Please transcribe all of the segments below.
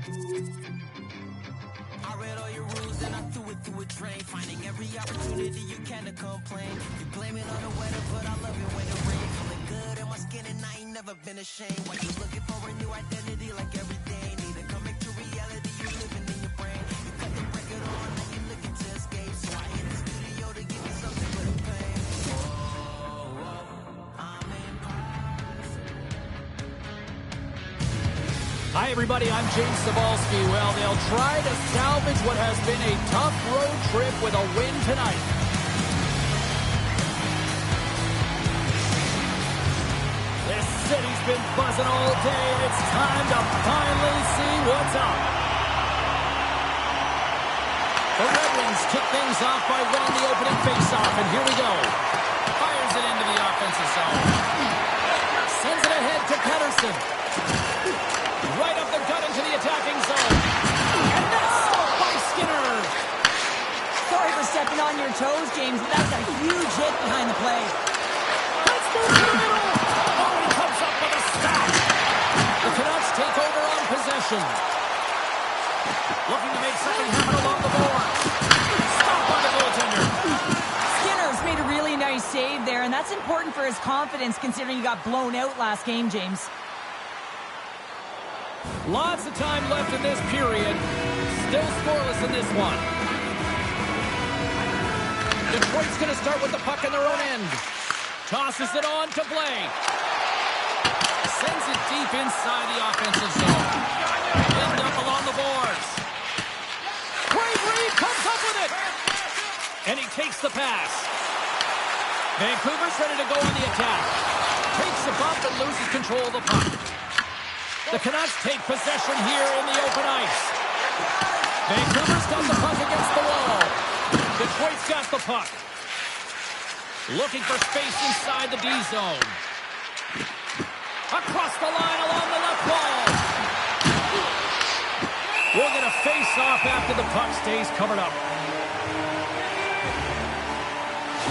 I read all your rules and I threw it through a drain. Finding every opportunity you can to complain. You blame it on the weather, but I love it when it rains. Feeling good in my skin and I ain't never been ashamed. Why you looking for a new identity like every day? Need to come back to reality, you living in your brain. You cut the record on, now you looking to escape. So I hit the studio to give you something for the pain. I'm impossible. Hi, everybody. I'm James Cybulski. Well, they'll try to salvage what has been a tough road trip with a win tonight. This city's been buzzing all day. It's time to finally see what's up. The Red Wings kick things off by winning the opening faceoff, and here we go. Fires it into the offensive zone. Sends it ahead to Pettersson. Right up the gut into the attacking zone. And that's stopped by Skinner. Sorry for stepping on your toes, James, but that was a huge hit behind the play. Let's go to the middle. Oh, he comes up with a stop. The Canucks take over on possession. Looking to make something happen along the boards. Stop by the goaltender. Skinner's made a really nice save there, and that's important for his confidence considering he got blown out last game, James. Lots of time left in this period. Still scoreless in this one. Detroit's going to start with the puck in their own end. Tosses it on to Blake. Sends it deep inside the offensive zone. Pinned up along the boards. Great read, comes up with it. And he takes the pass. Vancouver's ready to go on the attack. Takes a bump and loses control of the puck. The Canucks take possession here in the open ice. Vancouver's got the puck against the wall. Detroit's got the puck. Looking for space inside the D zone. Across the line along the left wall. We'll get a face-off after the puck stays covered up.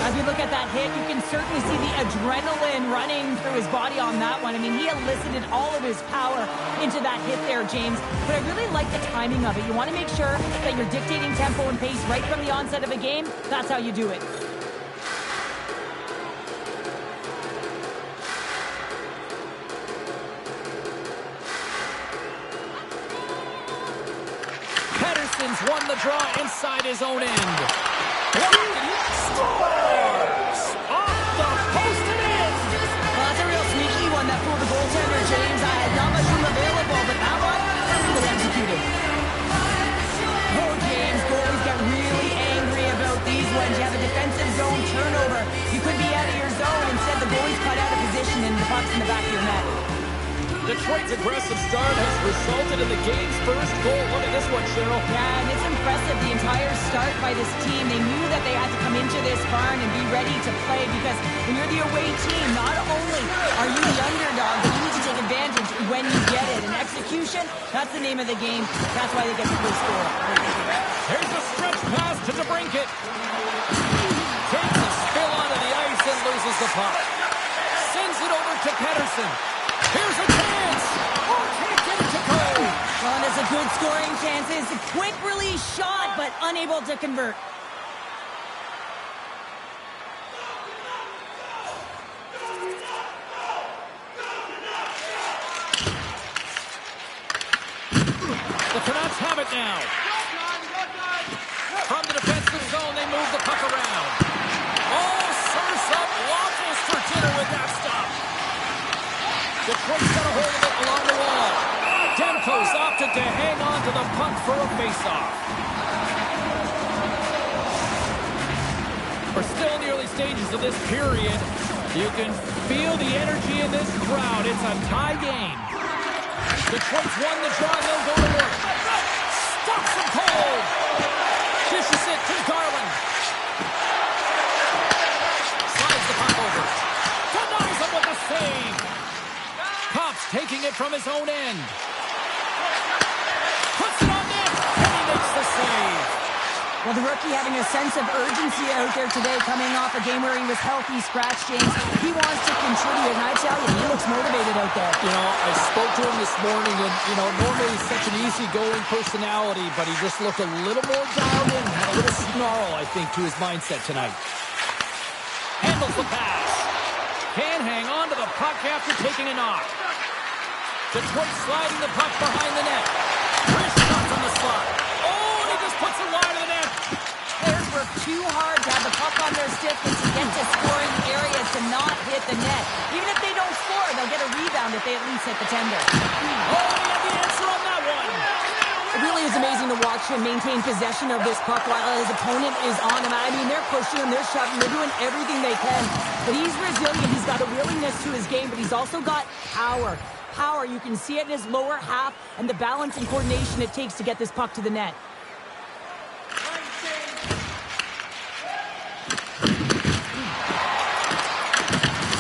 As we look at that hit, you can certainly see the adrenaline running through his body on that one. I mean, he elicited all of his power into that hit there, James. But I really like the timing of it. You want to make sure that you're dictating tempo and pace right from the onset of a game. That's how you do it. Pettersson's won the draw inside his own end. Scores! Off the post and in! Well, that's a real sneaky one that fooled the goaltender, James. I had not much room available, but that one, perfectly executed. Oh, James, goalies get really angry about these ones. You have a defensive zone turnover. You could be out of your zone. Instead, the goalie's cut out of position and the puck's in the back of your net. Detroit's aggressive start has resulted in the game's first goal. Look at this one, Cheryl. Yeah, and it's impressive, the entire start by this team. They knew that they had to come into this barn and be ready to play because when you're the away team, not only are you the underdog, but you need to take advantage when you get it. And execution, that's the name of the game. That's why they get the first goal. Here's a stretch pass to DeBrincat. Takes a spill onto the ice and loses the puck. Sends it over to Pettersson. Here's a chance! Oh, can't get it to go! Well, and it's a good scoring chance. It's a quick release shot, but unable to convert. The Canucks have it now. From the defensive zone, they move the puck around. Oh, serves up waffles for dinner with that stop. Detroit's got a hold of it along the wall. Demko's opted to hang on to the puck for a face-off. We're still in the early stages of this period. You can feel the energy in this crowd. It's a tie game. Detroit's won the draw, and they'll go to work. Stops him cold. Dishes it to Garland. Slides the puck over. Denies him with a save. Kopp's taking it from his own end. Puts it on net, and he makes the save. Well, the rookie having a sense of urgency out there today, coming off a game where he was healthy, scratched, James. He wants to contribute, and I tell you, he looks motivated out there. You know, I spoke to him this morning, and, normally he's such an easygoing personality, but he just looked a little more dialed in, had a little snarl, I think, to his mindset tonight. Handles the pass. Can't hang on to the puck after taking a knock. Detroit sliding the puck behind the net. Chris shots on the slot. Oh, and he just puts it wide of the net. Players work too hard to have the puck on their stick and to get to scoring areas to not hit the net. Even if they don't score, they'll get a rebound if they at least hit the tender. Oh, we have the answer on that one. It really is amazing to watch him maintain possession of this puck while his opponent is on him. I mean, they're pushing him, they're shoving, they're doing everything they can. But he's resilient, he's got a willingness to his game, but he's also got power. Power, you can see it in his lower half and the balance and coordination it takes to get this puck to the net.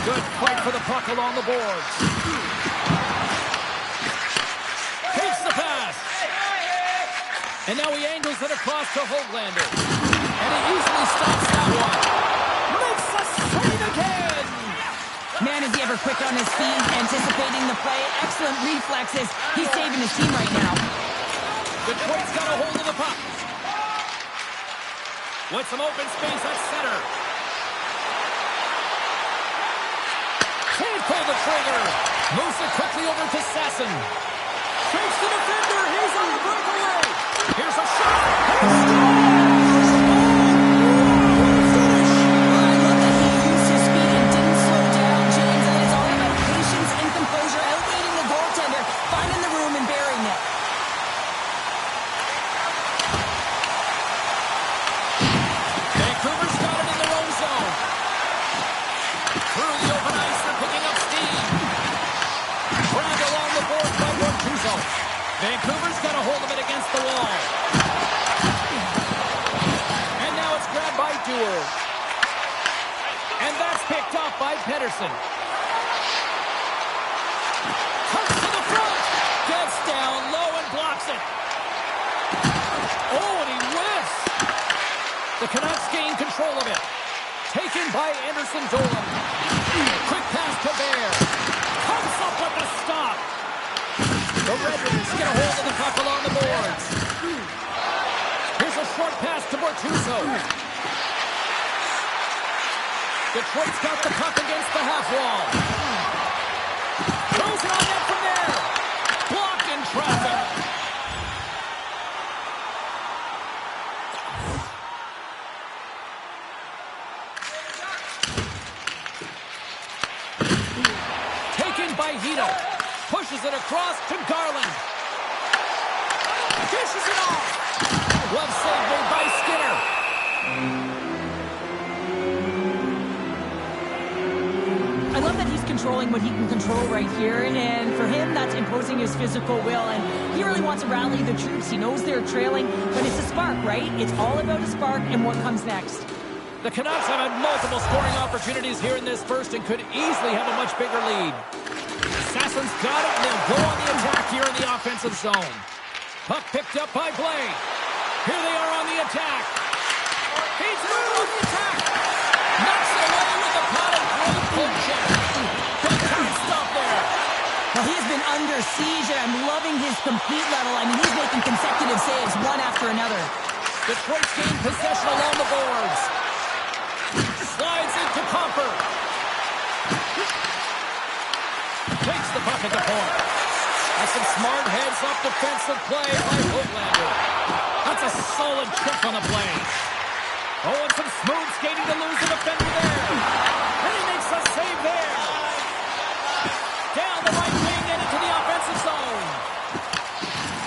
Good fight for the puck along the boards. Takes the pass. And now he angles it across to Hoglander. And he easily stops that one. Makes the save again. Man, is he ever quick on his feet, anticipating the play. Excellent reflexes. He's saving his team right now. Detroit's got a hold of the puck. With some open space at center. Can't pull the trigger. Moves it quickly over to Sasson. Takes the defender. He's on the breakaway. Here's a shot. Vancouver's got a hold of it against the wall. And now it's grabbed by Dewar. And that's picked up by Pettersson. Comes to the front. Gets down low and blocks it. Oh, and he whiffs. The Canucks gain control of it. Taken by Anderson Dolan. Quick pass to Bear. Comes up with the stop. The Red Wings get a hold of the puck along the boards. Here's a short pass to Bortuzzo. Detroit's got the puck against the half wall. Throws it on net from there. Blocked in traffic. Taken by Hito. Pushes it across to Garland. Dishes it off. Glove save made by Skinner. I love that he's controlling what he can control right here, and for him, that's imposing his physical will, and he really wants to rally the troops. He knows they're trailing, but it's a spark, right? It's all about a spark and what comes next. The Canucks have had multiple scoring opportunities here in this first and could easily have a much bigger lead. Sasson's got it, and they'll go on the attack here in the offensive zone. Puck picked up by Blais. Here they are on the attack. He's moving on the attack. Knocks it away with the paddle. Great pull check. Good time stop there. Well, he has been under siege, and I'm loving his complete level. I mean, he's making consecutive saves, one after another. Detroit's gained possession along the boards. Slides into Comper. Takes the puck at the point. That's some smart heads-up defensive play by Hoglander. That's a solid check on the play. Oh, and some smooth skating to lose the defender there. And he makes a save there. Down the right wing and into the offensive zone.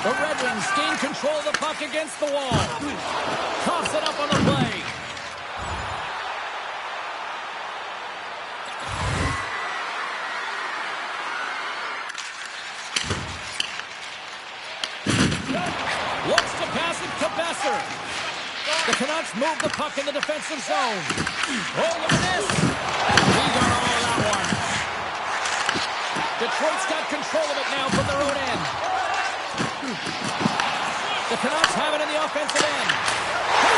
The Red Wings gain control of the puck against the wall. Toss it up on the play. Looks to pass it to Besser. The Canucks move the puck in the defensive zone. Oh, look at this. He got all of that one. Detroit's got control of it now from their own end. The Canucks have it in the offensive end. They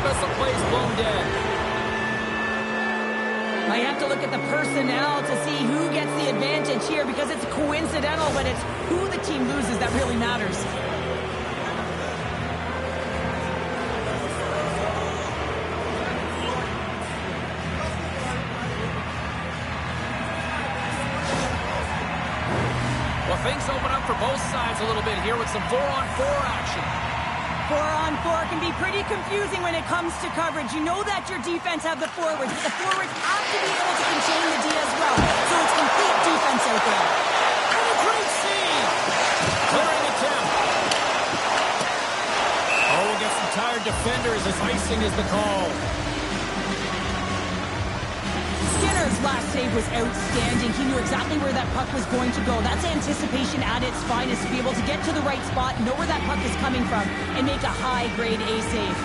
whistle plays blown dead. I have to look at the personnel to see who gets the advantage here because it's coincidental, but it's who the team loses that really matters. Well, things open up for both sides a little bit here with some 4-on-4 action. 4-on-4 can be pretty confusing when it comes to coverage. You know that your defense have the forwards, but the forwards have to be able to contain the D as well. So it's complete defense out there. And a great save! Clearing attempt. Oh, we'll get some tired defenders as icing is the call. Skinner's last save was outstanding. He knew exactly where that puck was going to go. That's anticipation at its finest, to be able to get to the right spot, know where that puck is coming from, and make a high-grade A save.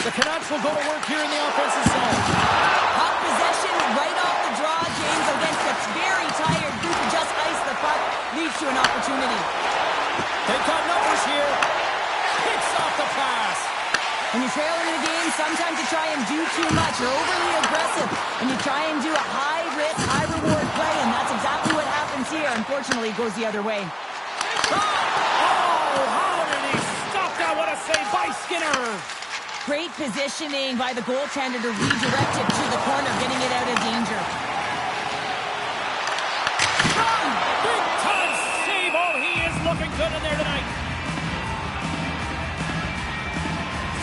The Canucks will go to work here in the offensive zone. Puck possession right off the draw, James, against a very tired group who just iced the puck, leads to an opportunity. They've got numbers here. Picks off the pass. When you're trailing in the game, sometimes you try and do too much. You're overly aggressive, and you try and do a high-risk, high-reward play, and that's exactly what happens here. Unfortunately, it goes the other way. Oh, how did he stop that? What a save by Skinner. Great positioning by the goaltender to redirect it to the corner, getting it out of danger. Big-time save. Oh, he is looking good in there tonight.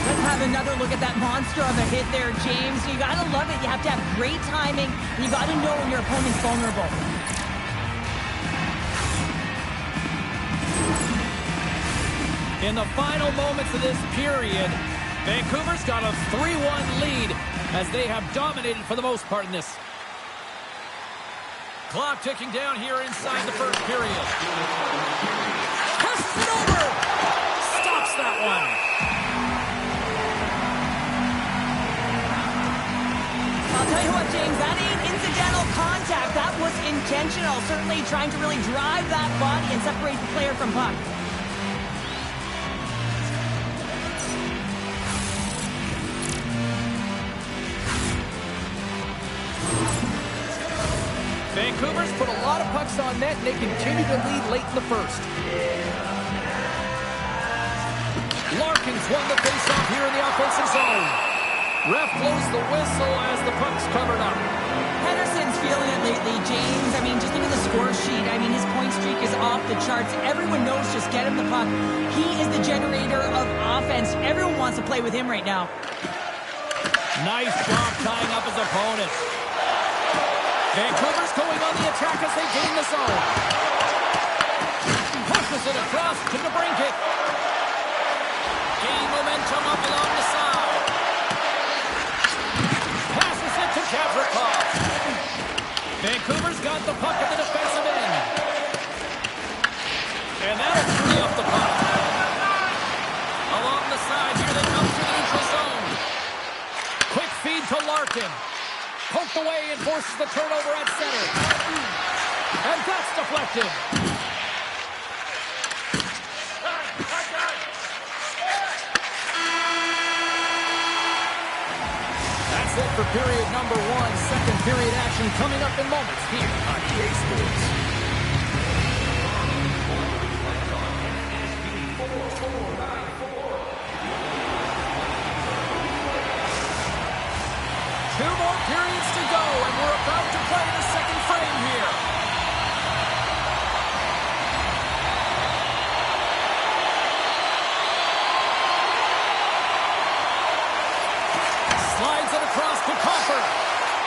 Let's have another look at that monster of a hit there, James. You gotta love it. You have to have great timing, and you gotta know when your opponent's vulnerable. In the final moments of this period, Vancouver's got a 3-1 lead as they have dominated for the most part in this. Clock ticking down here inside the first period. Passes it over. Stops that one. I'll tell you what, James, that ain't incidental contact. That was intentional. Certainly trying to really drive that body and separate the player from puck. Vancouver's put a lot of pucks on net, and they continue to lead late in the first. Larkin's won the faceoff here in the offensive zone. Ref blows the whistle as the puck's covered up. Henderson's feeling it lately, James. I mean, just look at the score sheet. I mean, his point streak is off the charts. Everyone knows just get him the puck. He is the generator of offense. Everyone wants to play with him right now. Nice job tying up his opponent. Vancouver's going on the attack as they gain the zone. Pushes it across to DeBrincat. Gain momentum up along the side. Passes it to Gavrikov. Vancouver's got the puck at the defensive end. And that'll free up the puck. Along the side here they come to the neutral zone. Quick feed to Larkin. Poked away and forces the turnover at center. And that's deflected. That's it for period number one. Second period action coming up in moments here on EA Sports. Two more periods to go, and we're about to play the second frame here. Slides it across to Compher.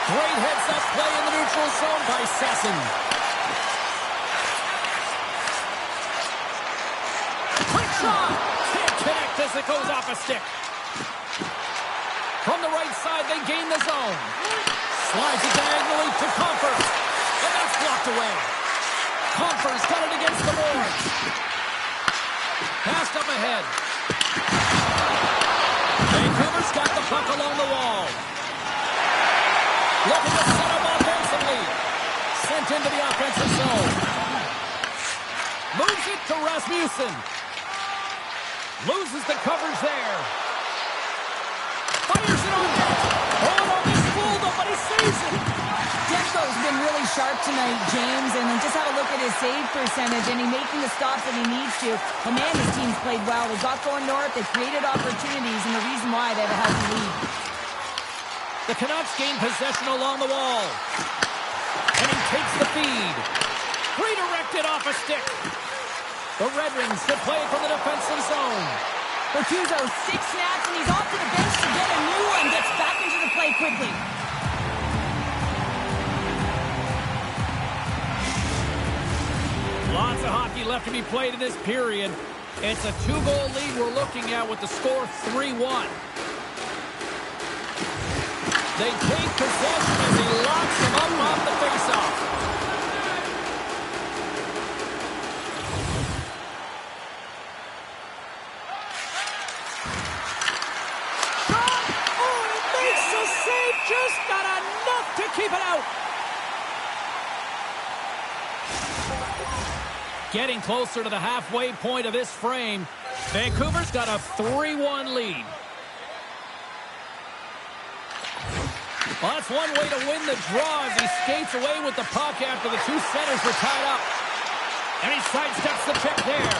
Great heads-up play in the neutral zone by Sasson. Quick shot! Can't connect as it goes off a stick. From the right side, they gain the zone. Slides it diagonally to Compher. And that's blocked away. Compher's got it against the boards. Passed up ahead. Vancouver's got the puck along the wall. Looking to set up offensively. Sent into the offensive zone. Moves it to Rasmussen. Loses the coverage there. Fires sharp tonight, James, and just have a look at his save percentage, and he's making the stops that he needs to. And man, his team's played well. They got going north, they created opportunities, and the reason why they have a healthy lead. The Canucks gain possession along the wall. And he takes the feed. Redirected off a stick. The Red Wings to play from the defensive zone. Bertuzzo, 6 snaps, and he's off to the bench to get a new one. Gets back into the play quickly. Lots of hockey left to be played in this period. It's a 2-goal lead we're looking at with the score 3-1. They take possession as he locks him up off the faceoff. Shot! Oh, he makes a save! Just got enough to keep it out! Getting closer to the halfway point of this frame. Vancouver's got a 3-1 lead. Well, that's one way to win the draw as he skates away with the puck after the two centers were tied up. And he sidesteps the pick there.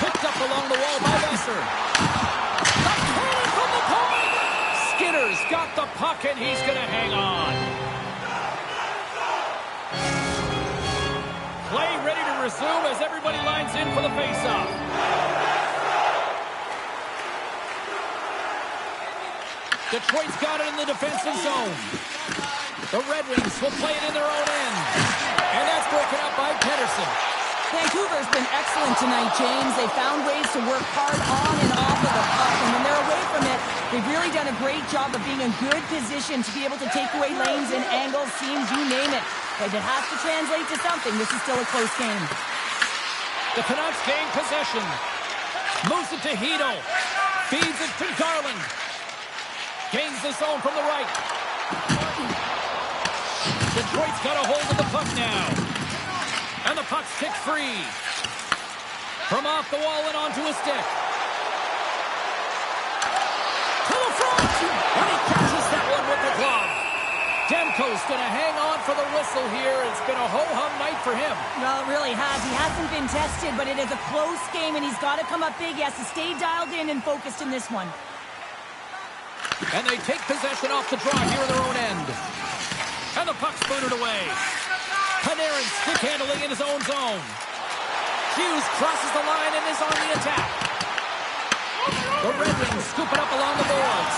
Picked up along the wall by Besser. A cannon from the point! Skinner's got the puck and he's going to hang on. Play ready to resume as everybody lines in for the faceoff. Detroit's got it in the defensive zone. The Red Wings will play it in their own end. And that's broken up by Pettersson. Vancouver's been excellent tonight, James. They found ways to work hard on and off of the puck, and when they're away from it, they've really done a great job of being in good position to be able to take away lanes and angles, seams, you name it. But it has to translate to something. This is still a close game. The Canucks gain possession. Moves it to Hito. Feeds it to Garland. Gains the zone from the right. Detroit's got a hold of the puck now. And the puck's kicked free. From off the wall and onto a stick. To the front! And he catches that one with the glove. Demko's going to hang on for the whistle here. It's been a ho-hum night for him. Well, it really has. He hasn't been tested, but it is a close game, and he's got to come up big. He has to stay dialed in and focused in this one. And they take possession off the draw here in their own end. And the puck's booted away. Panarin stick handling in his own zone. Hughes crosses the line and is on the attack. The Red Wings scoop it up along the boards.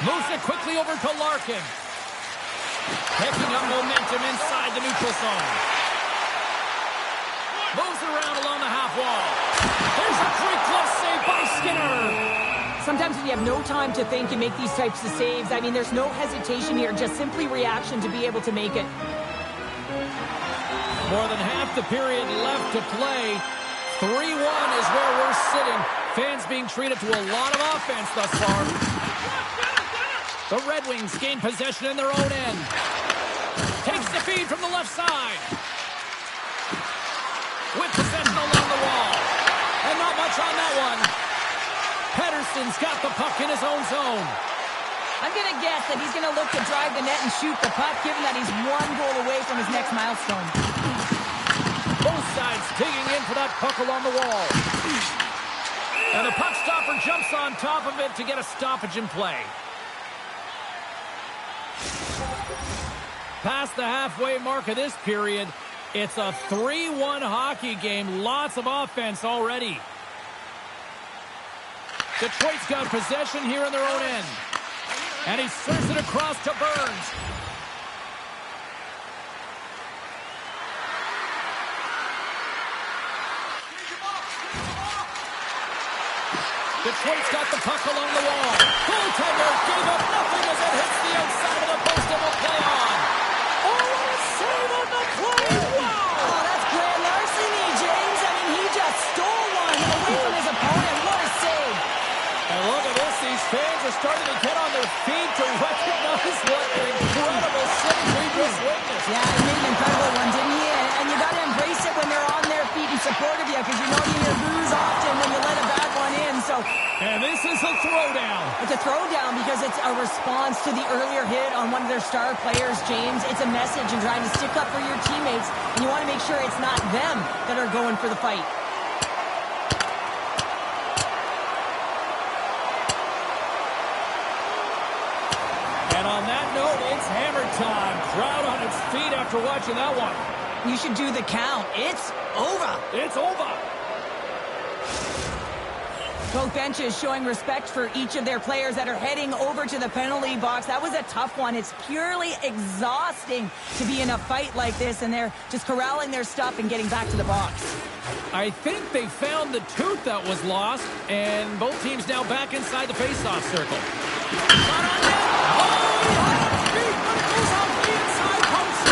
Moves it quickly over to Larkin. Picking up momentum inside the neutral zone. Moves it around along the half wall. There's a great glove save by Skinner. Sometimes when you have no time to think and make these types of saves, I mean, there's no hesitation here, just simply reaction to be able to make it. More than half the period left to play. 3-1 is where we're sitting. Fans being treated to a lot of offense thus far. The Red Wings gain possession in their own end. Takes the feed from the left side. With possession along the wall. And not much on that one. Pettersson's got the puck in his own zone. I'm going to guess that he's going to look to drive the net and shoot the puck, given that he's 1 goal away from his next milestone. Both sides digging in for that puck along the wall. And the puck stopper jumps on top of it to get a stoppage in play. Past the halfway mark of this period, it's a 3-1 hockey game. Lots of offense already. Detroit's got possession here in their own end. And he serves it across to Burns. Detroit's got the puck along the wall. Goaltender gave up nothing as it hits the outside of the post and will play on. Oh, what a save on the play! Wow! Oh, that's grand larceny, James. I mean, he just stole one away from his opponent. What a save. And look at this. These fans are starting to get on their feet to recognize what an incredible save we just witnessed. Yeah, he made an incredible one, didn't he? And you got to embrace it when they're on their feet in support of you, because you know you hear boos often when you let a bad one in. So. And this is a throw. throwdown. It's a throwdown because it's a response to the earlier hit on one of their star players, James. It's a message in trying to stick up for your teammates, and you want to make sure it's not them that are going for the fight. And on that note, it's hammer time. Crowd on its feet after watching that one. You should do the count. It's over. It's over. Both benches showing respect for each of their players that are heading over to the penalty box. That was a tough one. It's purely exhausting to be in a fight like this, and they're just corralling their stuff and getting back to the box. I think they found the tooth that was lost, and both teams now back inside the face-off circle. Shot on net. Oh, he had it deep, but it goes off the inside post.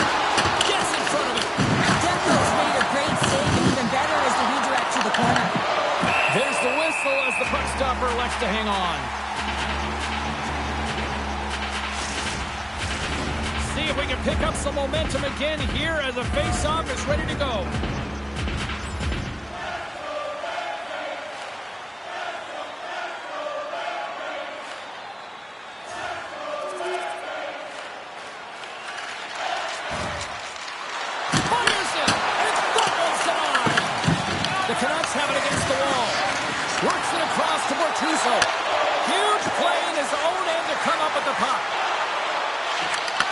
Gets in front of it. Demko's made a great save, and even better is the redirect to the corner. There's the whistle as the puck stopper elects to hang on. See if we can pick up some momentum again here as the face-off is ready to go. Fires it, and it's fumbles denied. The Canucks have it against the wall. Works it across to Bortuzzo. Huge play in his own end to come up with the puck.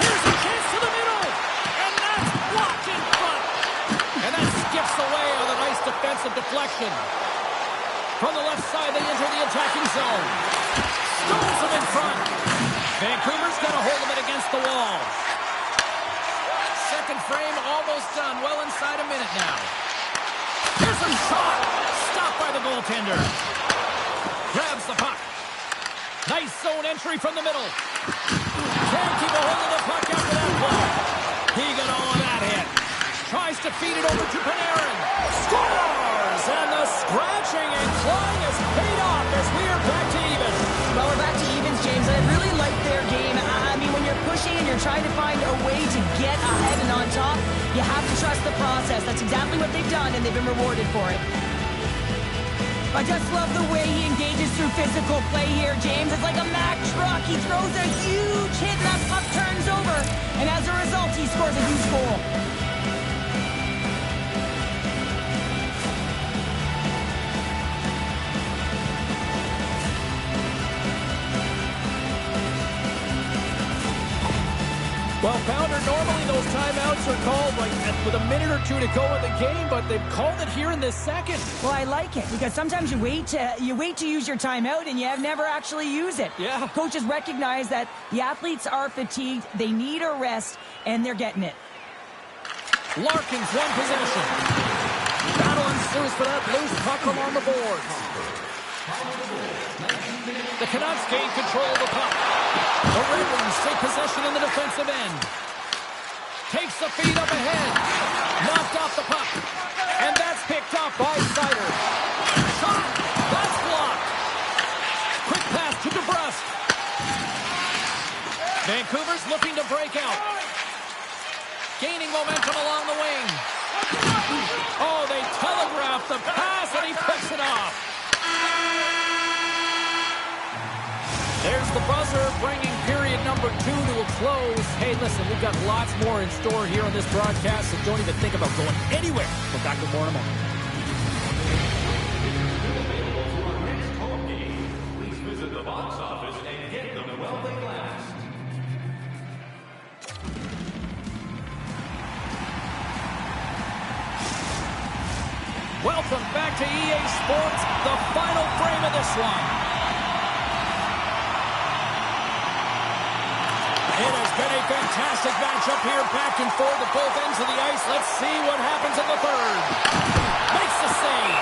Here's a chance to the middle. And that's blocked in front. And that skips away on a nice defensive deflection. From the left side, they enter the attacking zone. Stones him in front. Vancouver's got a hold of it against the wall. Second frame almost done. Well inside a minute now. Here's a shot. Stopped by the goaltender. Grabs the puck. Nice zone entry from the middle. Can't keep a hold of the puck after that play. He got all of that hit. Tries to feed it over to Panarin. Scores! And the scratching and clawing has paid off as we are back to even. Well, we're back to evens, James. I really like their game. I mean, when you're pushing and you're trying to find a way to get ahead and on top, you have to trust the process. That's exactly what they've done, and they've been rewarded for it. I just love the way he engages through physical play here, James. It's like a Mack truck. He throws a huge hit, and that puck turns over. And as a result, he scores a huge goal. Well, Pounder, normally those timeouts are called like with a minute or two to go in the game, but they've called it here in this second. Well, I like it because sometimes you wait to use your timeout and you have never actually used it. Yeah. Coaches recognize that the athletes are fatigued, they need a rest, and they're getting it. Larkin's one possession. Battle ensues for that loose puck along the boards. The Canucks gain control of the puck. The Red Wings take possession in the defensive end. Takes the feed up ahead. Knocked off the puck. And that's picked off by Seider. Shot. That's blocked. Quick pass to DeBrusque. Vancouver's looking to break out. Gaining momentum along the wing. Oh, they telegraphed the pass and he picks it off. There's the buzzer, bringing period number 2 to a close. Hey, listen, we've got lots more in store here on this broadcast, so don't even think about going anywhere. We're back with more in a moment. Please visit the box office and get them while they last. Welcome back to EA Sports, the final frame of this one. It has been a fantastic matchup here, back and forth at both ends of the ice. Let's see what happens in the third. Makes the save.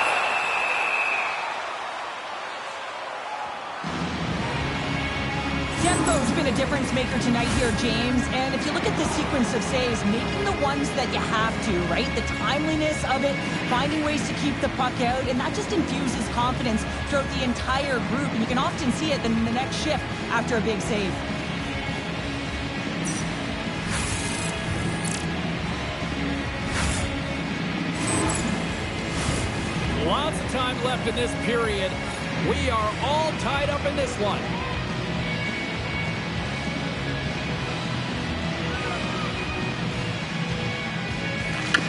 Demko's been a difference maker tonight here, James. And if you look at the sequence of saves, making the ones that you have to, right? The timeliness of it, finding ways to keep the puck out, and that just infuses confidence throughout the entire group. And you can often see it in the next shift after a big save. Lots of time left in this period. We are all tied up in this one.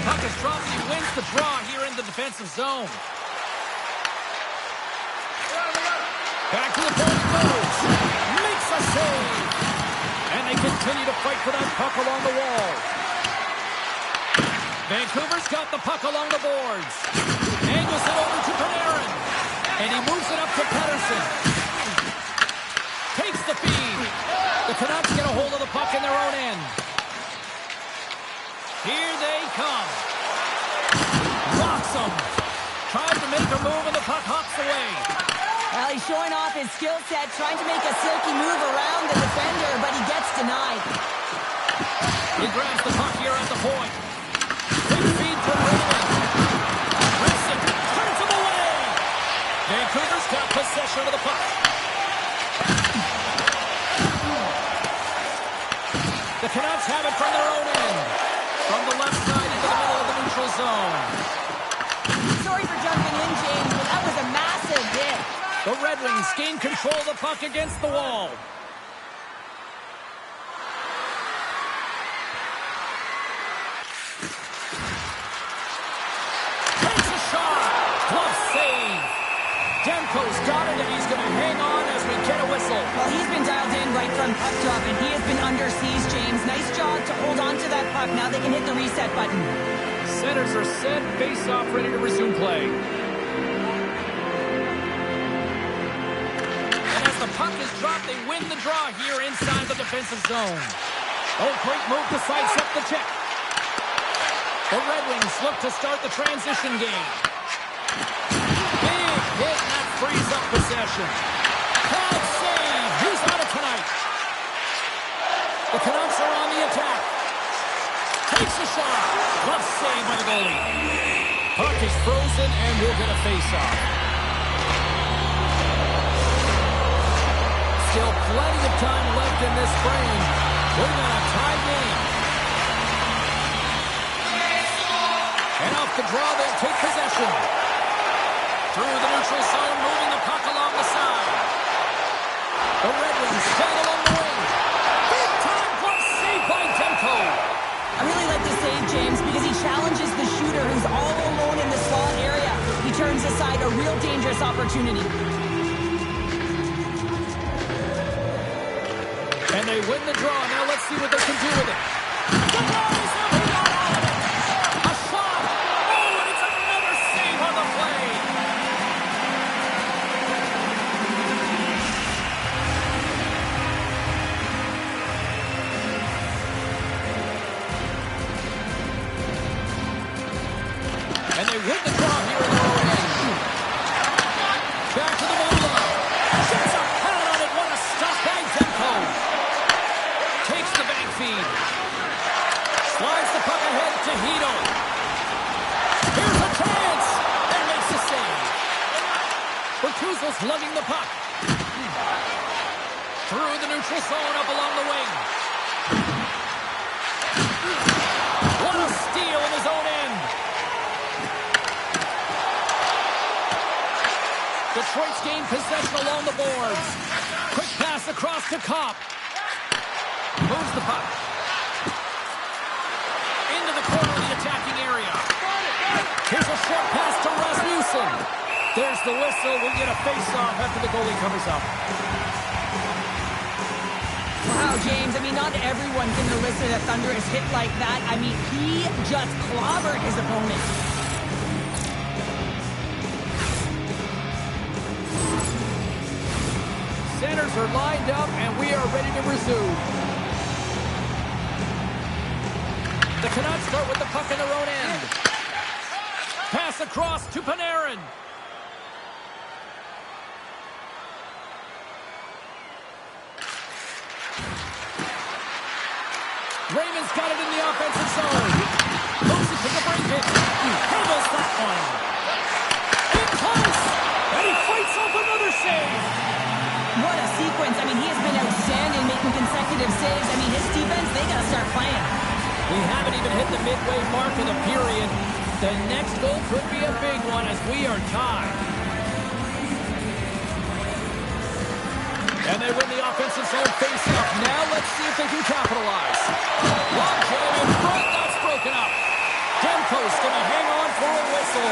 Puck is dropped. He wins the draw here in the defensive zone. Back to the point goes. Makes a save. And they continue to fight for that puck along the wall. Vancouver's got the puck along the boards. Angles it over to Panarin. And he moves it up to Pettersson. Takes the feed. The Canucks get a hold of the puck in their own end. Here they come. Rocks them. Tries to make a move and the puck hops away. Well, he's showing off his skill set, trying to make a silky move around the defender, but he gets denied. He grabs the puck here at the point. Quick feed from Raymond. Rips it. Turns him away. Vancouver's got possession of the puck. The Canucks have it from their own end. From the left side into the middle of the neutral zone. Sorry for jumping in, James, but that was a massive hit. The Red Wings gain control of the puck against the wall. Takes a shot. Glove save. Demko's got it, and he's going to hang on as we get a whistle. Well, he's been dialed in right from puck drop, and he has been under siege, James. Nice job to hold on to that puck. Now they can hit the reset button. Centers are set. Face-off ready to resume play. The puck is dropped. They win the draw here inside the defensive zone. Oh, great move to sidestep the check. The Red Wings look to start the transition game. Big hit, and that frees up possession. Crowd save. Who's on it tonight? The Canucks are on the attack. Takes a shot. Glove save by the goalie. Puck is frozen, and we'll get a face-off. Still plenty of time left in this frame. We're in a tie game. And off the draw, they'll take possession. Through the neutral zone, moving the puck along the side. The Red Wings stay along the wing. Big time glove save by Demko. I really like the save, James, because he challenges the shooter who's all alone in the slot area. He turns aside a real dangerous opportunity. And they win the draw. Now let's see what they can do with it. The ball is up. He got out of it. A shot. Oh, and it's another save on the play. And they win the draw here in their own end. Back to the goal line. Shoots a pad on it. What a stop by Demko. Takes the back feed. Slides the puck ahead to Hito. Here's a chance. And makes the save. Bertuzzo's lugging the puck. Through the neutral zone up along the wing. What a steal in his own end. Detroit's gained possession along the boards. Quick pass across to Kopp. Moves the puck. Into the corner of the attacking area. Here's a short pass to Rasmussen. There's the whistle. We'll get a face-off after the goalie covers up. Wow, James, I mean, not everyone can elicit a thunderous hit like that. I mean, he just clobbered his opponent. Centers are lined up, and we are ready to resume. The Canucks start with the puck in their own end. Pass across to Panarin. Raymond's got it in the offensive zone. Moves it to the break hit. Handles that one. In close. And he fights off another save. What a sequence. I mean, he has been outstanding making consecutive saves. I mean, his defense, they got to start playing. We haven't even hit the midway mark of the period. The next goal could be a big one as we are tied. And they win the offensive zone face-off. Now let's see if they can capitalize. Long jam in front. That's broken up. Demko's going to hang on for a whistle.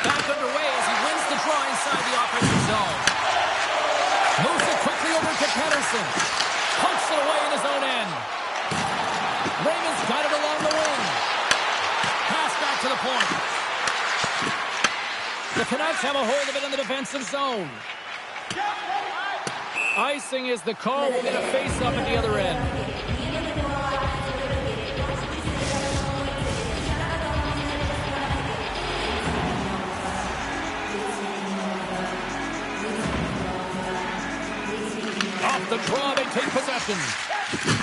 Back underway as he wins the draw inside the offensive zone. Moves it quickly over to Pettersson. Punks it away in his own end. Raymond's got it along the wing. Pass back to the point. The Canucks have a hold of it in the defensive zone. Icing is the call. We'll get a face-up at the other end. Off the draw, they take possession.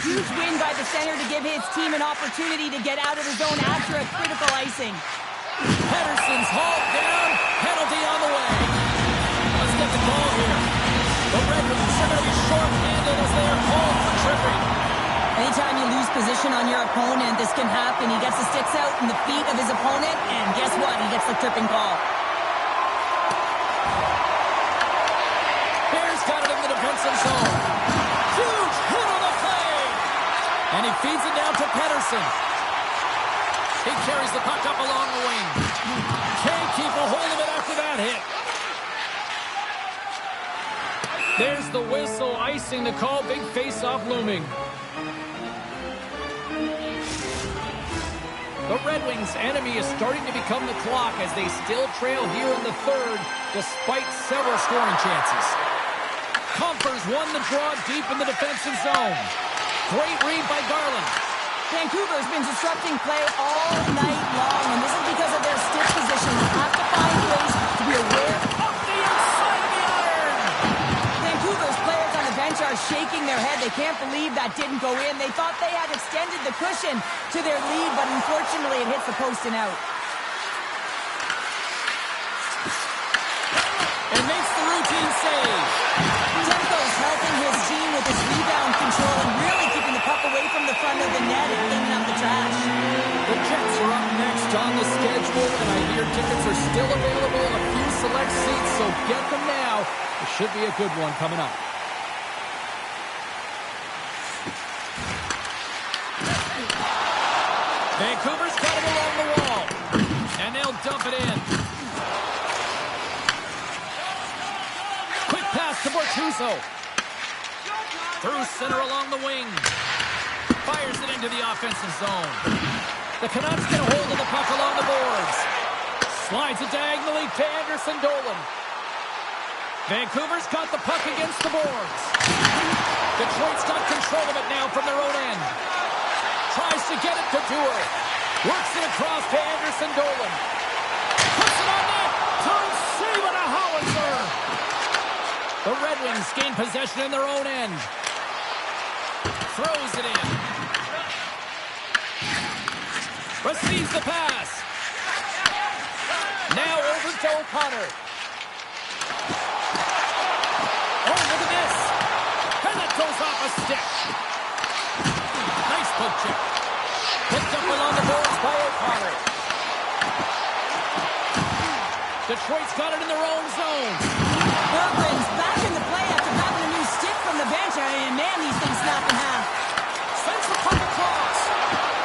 Huge win by the center to give his team an opportunity to get out of the zone after a critical icing. Pettersson's hauled down. Penalty on the way. Let's get the call here. The Red Wings are going to be short-handed as they are called for tripping. Anytime you lose position on your opponent, this can happen. He gets the sticks out in the feet of his opponent, and guess what? He gets the tripping call. Bears got it in the defensive zone. Huge hit on the play. And he feeds it down to Pettersson. He carries the puck up along the wing. Can't keep a hold of it after that hit. There's the whistle, icing the call. Big face-off looming. The Red Wings' enemy is starting to become the clock as they still trail here in the third despite several scoring chances. Compher's won the draw deep in the defensive zone. Great read by Garland. Vancouver's been disrupting play all night long, and this is because of their stiff position. They have to find ways to be aware Up the inside of the iron. Vancouver's players on the bench are shaking their head. They can't believe that didn't go in. They thought they had extended the cushion to their lead, but unfortunately it hits the post and out. And makes the routine save. Demko's helping his team with his rebound control and really keeping the puck away from the front of the net and cleaning up the trash. The Jets are up next on the schedule, and I hear tickets are still available in a few select seats, so get them now. It should be a good one coming up. Vancouver's got it along the wall, and they'll dump it in. Quick pass to Bortuzzo. Through center along the wing. Fires it into the offensive zone. The Canucks get a hold of the puck along the boards. Slides it diagonally to Anderson Dolan. Vancouver's got the puck against the boards. Detroit's got control of it now from their own end. Tries to get it to Dewar. Works it across to Anderson Dolan. Puts it on net. Don't save it, a howitzer. The Red Wings gain possession in their own end. Throws it in. Receives the pass. Now over to O'Connor. Oh, look at this. And that goes off a stick. Nice poke check. Picked up along the boards by O'Connor. Detroit's got it in their own zone. Berggren's back in the play after having a new stick from the bench. And man, these things snap in half. Sends the puck across.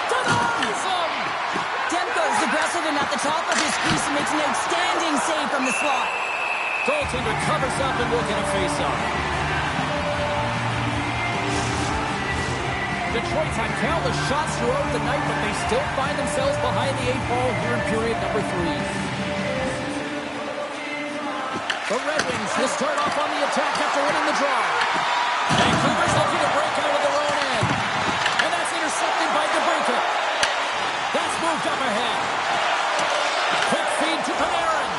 Denies him. Demko's aggressive and at the top of his crease and makes an outstanding save from the slot. Goaltender covers up and will get a face-off. Detroit's had countless shots throughout the night, but they still find themselves behind the 8 ball here in period number 3. The Red Wings will start off on the attack after winning the draw. Vancouver's looking to break out of their own end. And that's intercepted by DeBrincat. That's moved up ahead. Quick feed to Panarin.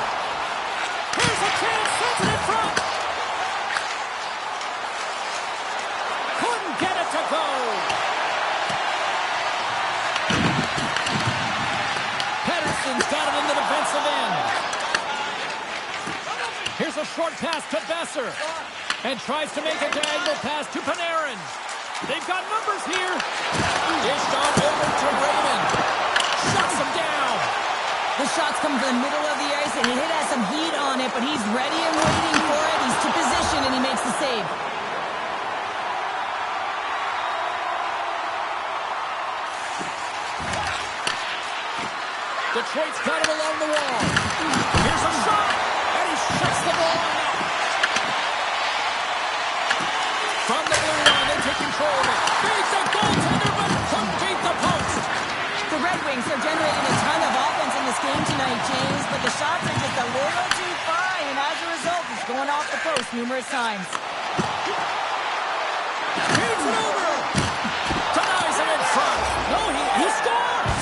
Here's a chance, sets it in front. Couldn't get it to go. Pettersson's got it in the defensive end. Here's a short pass to Besser. And tries to make a diagonal pass to Panarin. They've got numbers here. Dished on over to Raymond. Shuts him down. The shot's come from the middle of the ice, and it has some heat on it, but he's ready and waiting for it. He's to position, and he makes the save. Detroit's got it along the wall. Here's a shot, and he shuts the ball out. From the blue line, they take control of it. Beats a goaltender, but couldn't beat the post. The Red Wings are generating a ton of offense in this game tonight, James, but the shots are just a little too fine, and as a result, it's going off the post numerous times. He's it over. Denies it in front. No, he scores.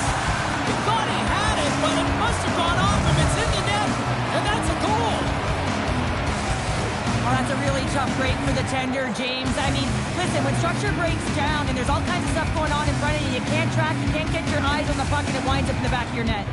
He thought he had it, but it must have gone off him. It's in the net, and that's a goal. Oh, that's a really tough break for the tender, James. I mean, listen, when structure breaks down and there's all kinds of stuff going on in front of you, you can't track, you can't get your eyes on the puck, and it winds up in the back of your net.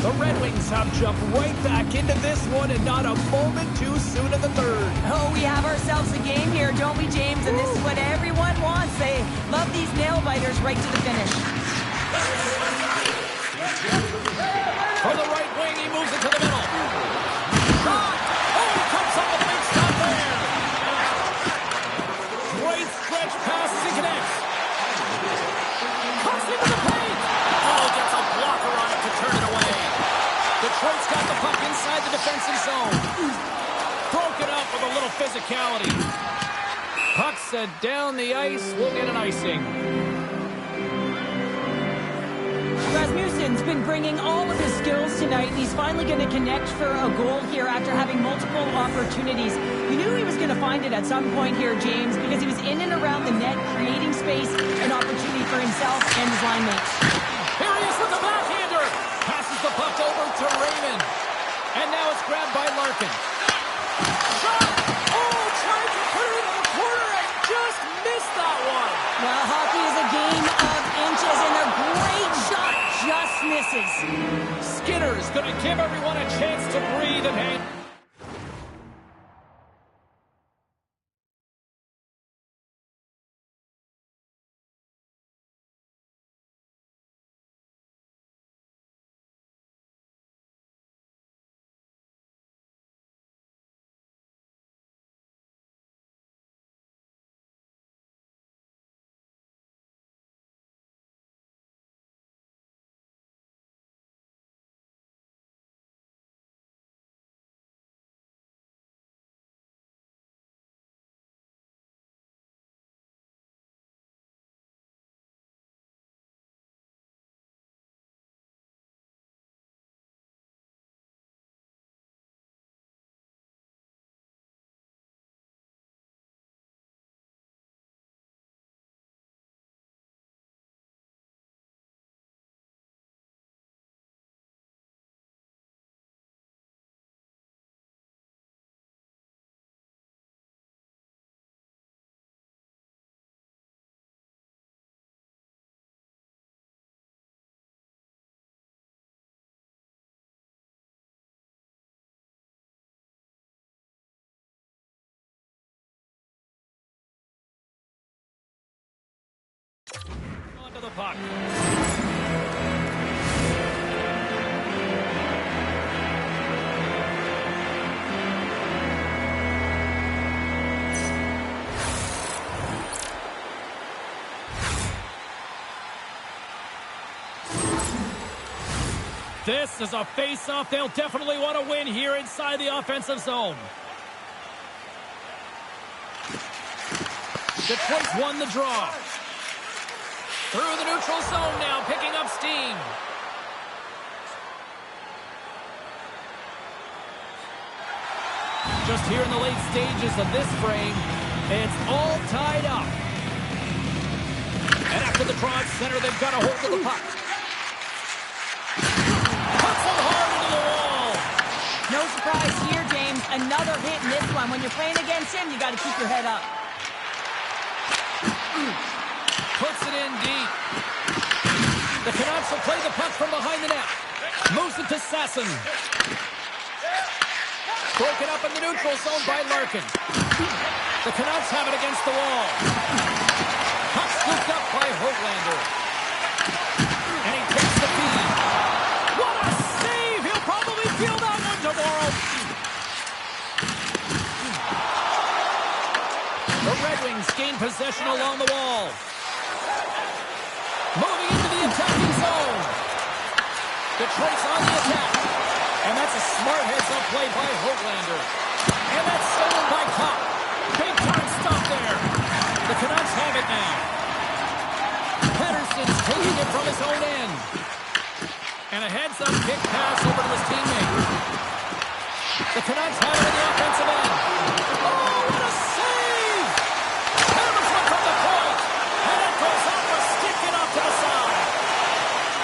The Red Wings have jumped right back into this one, and not a moment too soon in the third. Oh, we have ourselves a game here, don't we, James? And this is what everyone wants. They love these nail-biters right to the finish. For the right wing, he moves it to the middle. Shot! Oh, he comes up with a big stop there. Great stretch passes and connects. Comes into the paint. Oh, gets a blocker on it to turn it away. Detroit's got the puck inside the defensive zone. Broken up with a little physicality. Puck set down the ice. We'll get an icing. Rasmussen's been bringing all of his skills tonight, and he's finally going to connect for a goal here after having multiple opportunities. You knew he was going to find it at some point here, James, because he was in and around the net, creating space and opportunity for himself and his line mates. Here he is with the backhander. Passes the puck over to Raymond. And now it's grabbed by Larkin. Shot! Oh, trying to put it into the corner and just missed that one. Well, hockey is a game of inches, and a great shot just misses. Skinner's going to give everyone a chance to breathe and hang. Onto the puck. This is a face-off they'll definitely want to win here inside the offensive zone. Detroit's won the draw. Through the neutral zone now, picking up steam. Just here in the late stages of this frame, it's all tied up. And after the draw at center, they've got a hold of the puck. Puts him hard into the wall. No surprise here, James. Another hit in this one. When you're playing against him, you got to keep your head up. Puts it in deep. Canucks will play the puck from behind the net. Moves it to Sasson. Broken up in the neutral zone by Larkin. The Canucks have it against the wall. Puck scooped up by Höglander. And he takes the feed. What a save! He'll probably feel that one tomorrow. The Red Wings gain possession along the wall. Moving into the attacking zone. Detroit's on the attack. And that's a smart heads-up play by Höglander. And that's stolen by Kopp. Big time stop there. The Canucks have it now. Pettersson's taking it from his own end. And a heads-up kick pass over to his teammate. The Canucks have it in the offensive end. Oh, what a save! Pettersson from the point. And it goes off a stick and off to the side.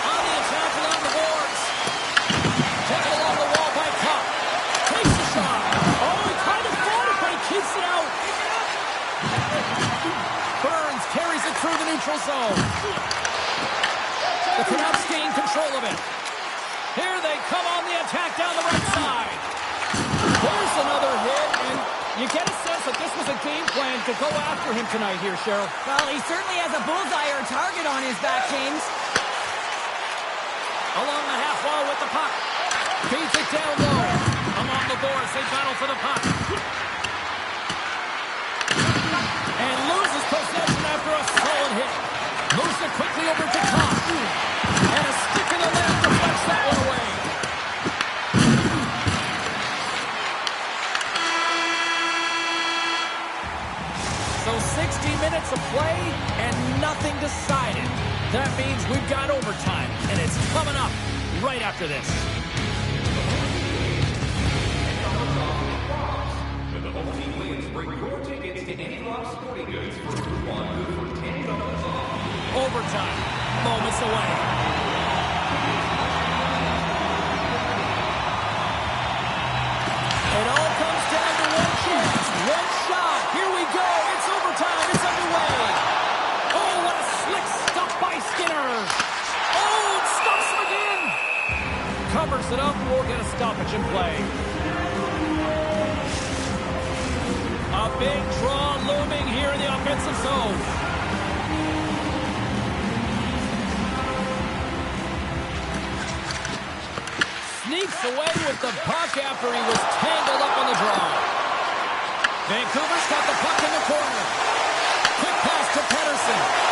On the attack along the boards. Taken along the wall by Kopp. Takes the shot. Oh, he kind of fought it, but he keeps it out. Burns carries it through the neutral zone. The Canucks gain control of it. Here they come on the attack down the right side. There's another hit, and you get a sense that this was a game plan to go after him tonight here, Cheryl. Well, he certainly has a bullseye or a target on his back, James. Along the half wall with the puck. Feeds it down low. Along the boards, they battle for the puck. And loses possession after a solid hit. Moves it quickly over to Kopp. And a stick in the left deflects that one away. So 60 minutes of play and nothing decided. That means we've got overtime, and it's coming up right after this. When the home team wins, bring your tickets to Any Rock Sporting Goods for a coupon good for $10 off. Overtime, moments away. It all comes down to one chance, one shot. Here we go. It's overtime. It's underway. Oh, what a slick stop by Skinner. Oh, it stops him again. Covers it up. We'll get a stoppage in play. A big draw looming here in the offensive zone. Sneaks away with the puck after he was tangled up on the draw. Vancouver's got the puck in the corner. Quick pass to Pettersson.